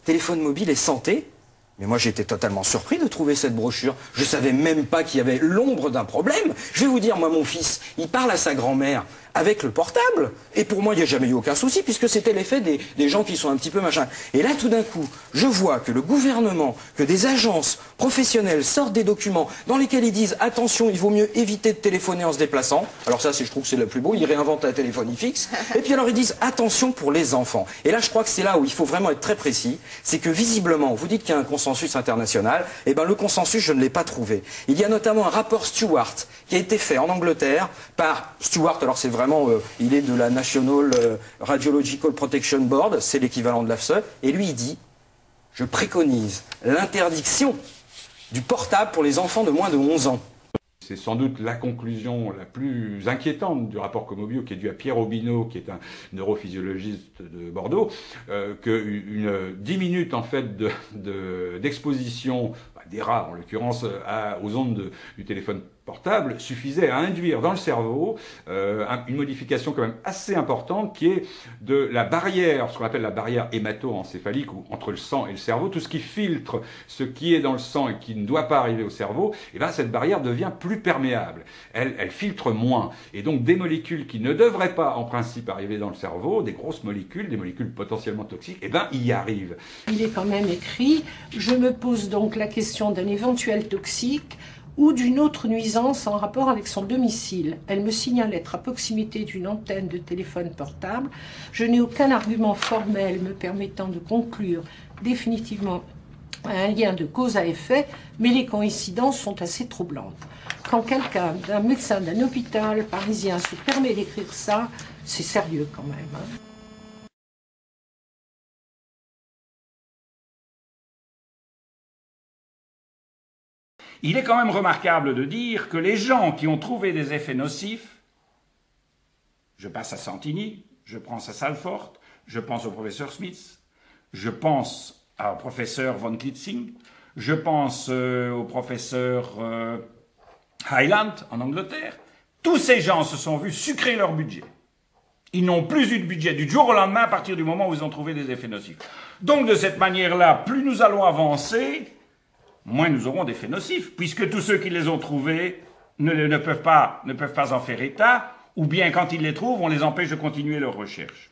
téléphone mobile et santé. Mais moi, j'étais totalement surpris de trouver cette brochure. Je savais même pas qu'il y avait l'ombre d'un problème. Je vais vous dire, moi, mon fils, il parle à sa grand-mère avec le portable. Et pour moi, il n'y a jamais eu aucun souci, puisque c'était l'effet des gens qui sont un petit peu machin. Et là, tout d'un coup, je vois que le gouvernement, que des agences professionnelles sortent des documents dans lesquels ils disent, attention, il vaut mieux éviter de téléphoner en se déplaçant. Alors ça, je trouve que c'est le plus beau. Ils réinventent la téléphonie fixe. Et puis alors, ils disent, attention pour les enfants. Et là, je crois que c'est là où il faut vraiment être très précis. C'est que visiblement, vous dites qu'il y a un consensus international. Eh ben, le consensus, je ne l'ai pas trouvé. Il y a notamment un rapport Stewart qui a été fait en Angleterre par Stewart. Alors c'est vraiment, il est de la National Radiological Protection Board, c'est l'équivalent de l'AFSE, et lui il dit, je préconise l'interdiction du portable pour les enfants de moins de 11 ans. C'est sans doute la conclusion la plus inquiétante du rapport Comobio, qui est due à Pierre Aubineau, qui est un neurophysiologiste de Bordeaux, que 10 minutes en fait d'exposition, des rats en l'occurrence, aux ondes du téléphone portable suffisait à induire dans le cerveau une modification quand même assez importante qui est de la barrière, ce qu'on appelle la barrière hémato-encéphalique, ou entre le sang et le cerveau, tout ce qui filtre ce qui est dans le sang et qui ne doit pas arriver au cerveau, et bien cette barrière devient plus perméable, elle filtre moins, et donc des molécules qui ne devraient pas en principe arriver dans le cerveau, des grosses molécules, des molécules potentiellement toxiques, et bien y arrivent. Il est quand même écrit, je me pose donc la question d'un éventuel toxique ou d'une autre nuisance en rapport avec son domicile. Elle me signale être à proximité d'une antenne de téléphone portable. Je n'ai aucun argument formel me permettant de conclure définitivement un lien de cause à effet, mais les coïncidences sont assez troublantes. Quand quelqu'un, d'un médecin d'un hôpital parisien se permet d'écrire ça, c'est sérieux quand même, hein. Il est quand même remarquable de dire que les gens qui ont trouvé des effets nocifs, je passe à Santini, je pense à Salford, je pense au professeur Smith, je pense au professeur Von Klitzing, je pense au professeur Hyland en Angleterre, tous ces gens se sont vus sucrer leur budget. Ils n'ont plus eu de budget du jour au lendemain à partir du moment où ils ont trouvé des effets nocifs. Donc de cette manière-là, plus nous allons avancer, moins nous aurons d'effets nocifs, puisque tous ceux qui les ont trouvés ne peuvent pas en faire état, ou bien quand ils les trouvent, on les empêche de continuer leurs recherches.